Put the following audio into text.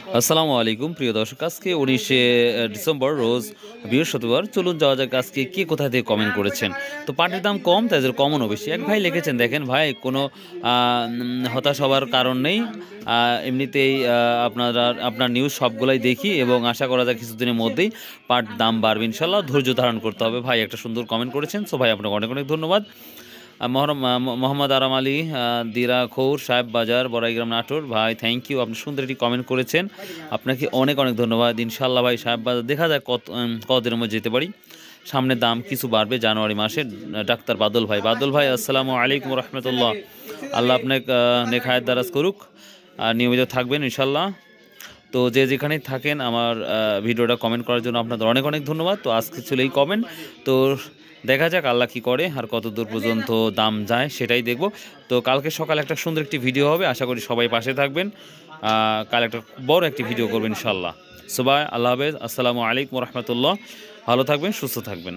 আসসালামু আলাইকুম প্রিয় দর্শক, আজকে 19শে ডিসেম্বর রোজ বৃহস্পতিবার। চলুন যাওয়া যাক আজকে কে কোথা থেকে কমেন্ট করেছেন। তো পাটের দাম কম, তাদের কমনও বেশি। এক ভাই লিখেছেন, দেখেন ভাই, কোনো হতাশ হওয়ার কারণ নেই। এমনিতেই আপনার নিউজ সবগুলাই দেখি এবং আশা করা যায় কিছুদিনের মধ্যেই পাট দাম বাড়বে ইনশাল্লাহ। ধৈর্য ধারণ করতে হবে। ভাই একটা সুন্দর কমেন্ট করেছেন, সো ভাই আপনাকে অনেক অনেক ধন্যবাদ। মোহাম্মদ আরাম আলী, দিরা খৌর সাহেব বাজার, বড়াইগ্রাম, নাটোর। ভাই থ্যাংক ইউ, আপনি সুন্দর একটি কমেন্ট করেছেন, আপনাকে অনেক অনেক ধন্যবাদ। ইনশাল্লাহ ভাই সাহেব বাজার দেখা যায় কতদিনের মধ্যে যেতে পারি। সামনে দাম কিছু বাড়বে জানুয়ারি মাসে। ডাক্তার বাদল ভাই, আসসালামু আলাইকুম রহমতুল্লাহ। আল্লাহ আপনাকে নেখায়েত দারাজ করুক, আর নিয়মিত থাকবেন ইনশাল্লাহ। তো যে যেখানেই থাকেন আমার ভিডিওটা কমেন্ট করার জন্য আপনাদের অনেক অনেক ধন্যবাদ। তো আজকে ছিল এই কমেন্ট। তো দেখা যাক আল্লাহ কী করে আর কত দূর পর্যন্ত দাম যায় সেটাই দেখব। তো কালকে সকালে একটা সুন্দর একটি ভিডিও হবে, আশা করি সবাই পাশে থাকবেন। কাল একটা বড় একটি ভিডিও করবেন ইনশাল্লাহ। সবাই আল্লাহ হাফেজ, আসসালামু আলাইকুম রহমতুল্লাহ। ভালো থাকবেন, সুস্থ থাকবেন।